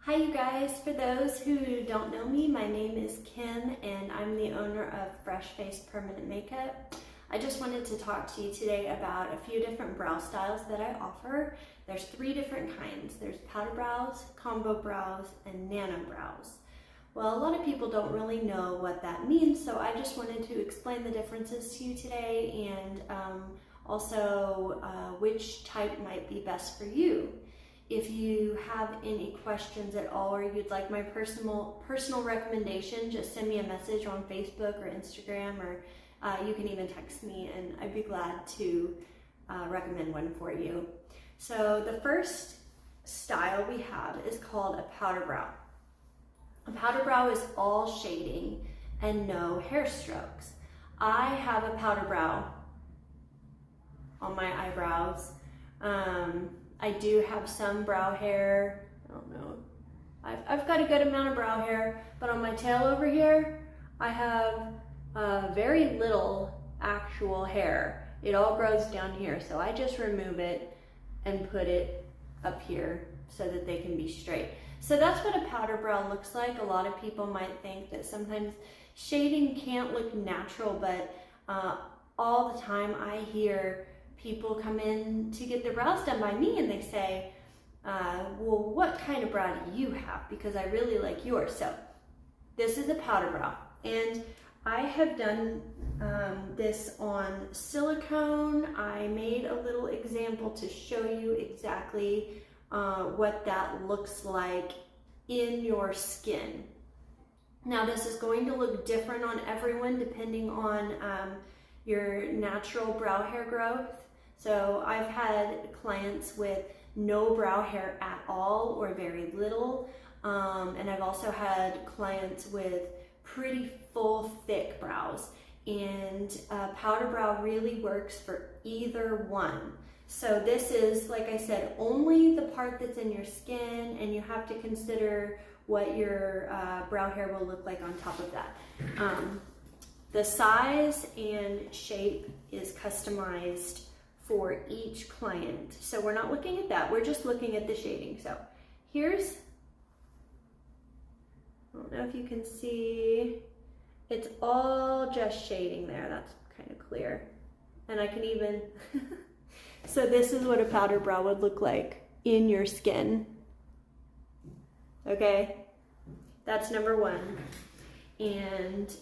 Hi you guys, for those who don't know me, my name is Kim and I'm the owner of Fresh Face Permanent Makeup. I just wanted to talk to you today about a few different brow styles that I offer. There's 3 different kinds. There's powder brows, combo brows, and nano brows. Well, a lot of people don't really know what that means, so I just wanted to explain the differences to you today and also which type might be best for you. If you have any questions at all or you'd like my personal recommendation, just send me a message on Facebook or Instagram, or you can even text me and I'd be glad to recommend one for you. So the first style we have is called a powder brow. A powder brow is all shading and no hair strokes. I have a powder brow on my eyebrows. I do have some brow hair. I don't know. I've got a good amount of brow hair, but on my tail over here, I have very little actual hair. It all grows down here, so I just remove it and put it up here so that they can be straight. So that's what a powder brow looks like. A lot of people might think that sometimes shading can't look natural, but all the time I hear people come in to get their brows done by me and they say, well, what kind of brow do you have? Because I really like yours. So this is a powder brow. And I have done this on silicone. I made a little example to show you exactly what that looks like in your skin. Now this is going to look different on everyone depending on your natural brow hair growth. So I've had clients with no brow hair at all or very little, and I've also had clients with pretty full, thick brows, and powder brow really works for either one. So this is, like I said, only the part that's in your skin, and you have to consider what your brow hair will look like on top of that. The size and shape is customized for each client. So we're not looking at that, we're just looking at the shading. So here's, I don't know if you can see, it's all just shading there. That's kind of clear. And I can even, so this is what a powder brow would look like in your skin. Okay, that's number 1. And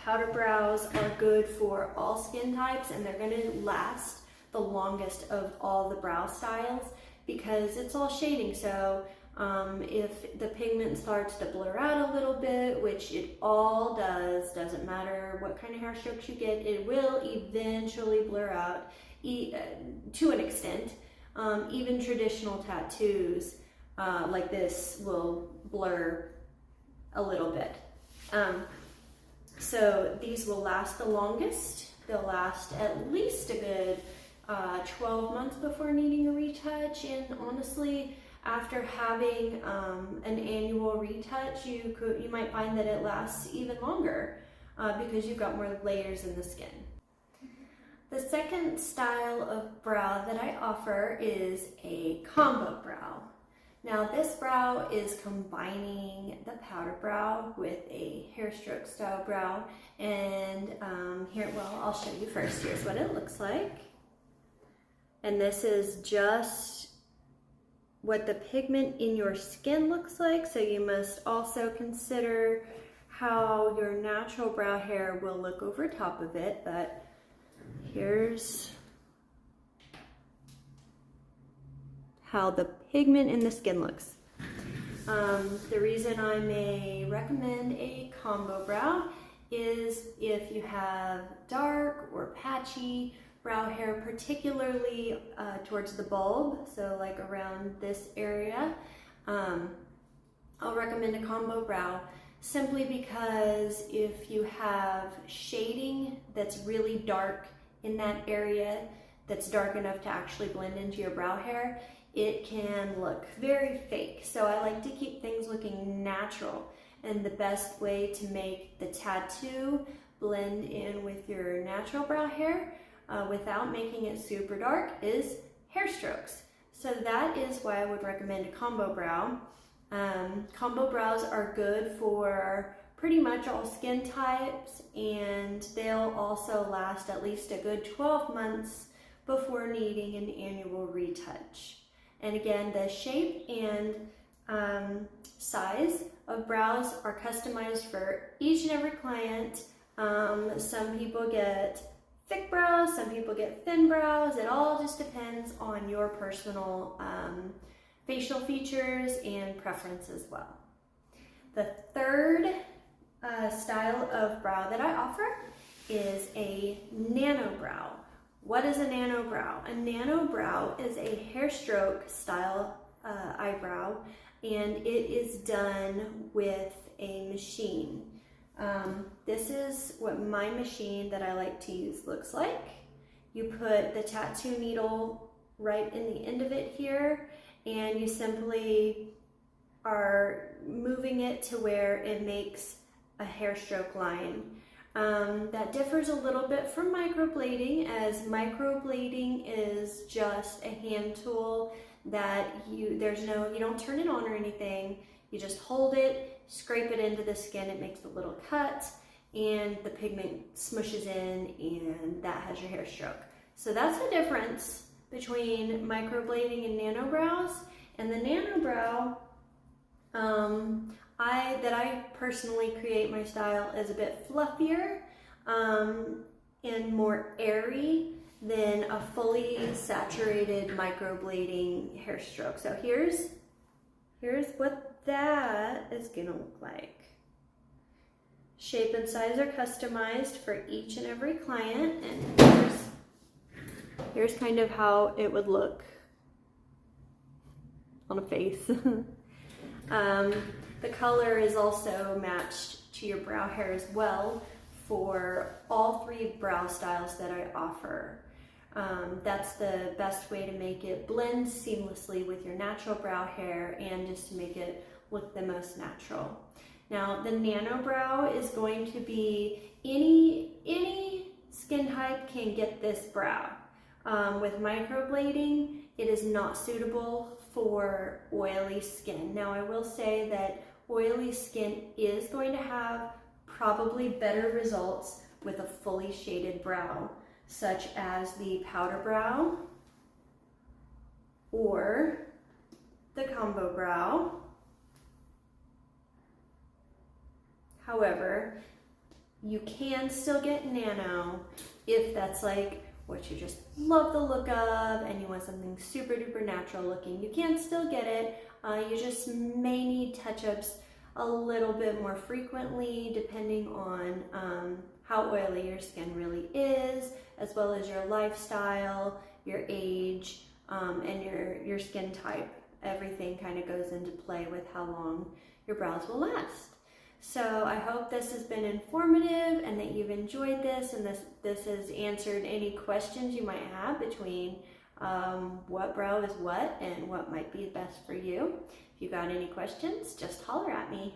powder brows are good for all skin types, and they're going to last the longest of all the brow styles because it's all shading. So if the pigment starts to blur out a little bit, which it all does, doesn't matter what kind of hair strokes you get, it will eventually blur out to an extent. Even traditional tattoos like this will blur a little bit. So these will last the longest. They'll last at least a good 12 months before needing a retouch. And honestly, after having an annual retouch, you might find that it lasts even longer because you've got more layers in the skin. The second style of brow that I offer is a combo brow. Now this brow is combining the powder brow with a hair stroke style brow, and I'll show you first. Here's what it looks like. And this is just what the pigment in your skin looks like, so you must also consider how your natural brow hair will look over top of it, but here's how the pigment in the skin looks. The reason I may recommend a combo brow is if you have dark or patchy brow hair, particularly towards the bulb, so like around this area, I'll recommend a combo brow simply because if you have shading that's really dark in that area, that's dark enough to actually blend into your brow hair, it can look very fake. So I like to keep things looking natural, and the best way to make the tattoo blend in with your natural brow hair without making it super dark is hair strokes. So that is why I would recommend a combo brow. Combo brows are good for pretty much all skin types, and they'll also last at least a good 12 months before needing an annual retouch. And again, the shape and size of brows are customized for each and every client. Some people get thick brows, some people get thin brows. It all just depends on your personal facial features and preference as well. The third style of brow that I offer is a nano brow. What is a nano brow? A nano brow is a hair stroke style eyebrow, and it is done with a machine. This is what my machine that I like to use looks like. You put the tattoo needle right in the end of it here, and you simply are moving it to where it makes a hair stroke line. That differs a little bit from microblading, as microblading is just a hand tool that you don't turn it on or anything. You just hold it, scrape it into the skin, it makes a little cut, and the pigment smushes in, and that has your hair stroke. So that's the difference between microblading and nano brows. And the nano brow that I personally create my style is a bit fluffier and more airy than a fully saturated microblading hair stroke. So here's what that is gonna look like. Shape and size are customized for each and every client, and here's kind of how it would look on a face. The color is also matched to your brow hair as well for all three brow styles that I offer. That's the best way to make it blend seamlessly with your natural brow hair and just to make it look the most natural. Now, the nano brow is going to be any skin type can get this brow. With microblading, it is not suitable for oily skin. Now, I will say that oily skin is going to have probably better results with a fully shaded brow, such as the powder brow or the combo brow. However, you can still get nano if that's like what you just love the look of and you want something super duper natural looking. You can still get it. You just may need touch-ups a little bit more frequently depending on how oily your skin really is, as well as your lifestyle, your age, and your skin type. Everything kind of goes into play with how long your brows will last. So I hope this has been informative and that you've enjoyed this, and this has answered any questions you might have between what brow is what and what might be best for you. If you got any questions, just holler at me.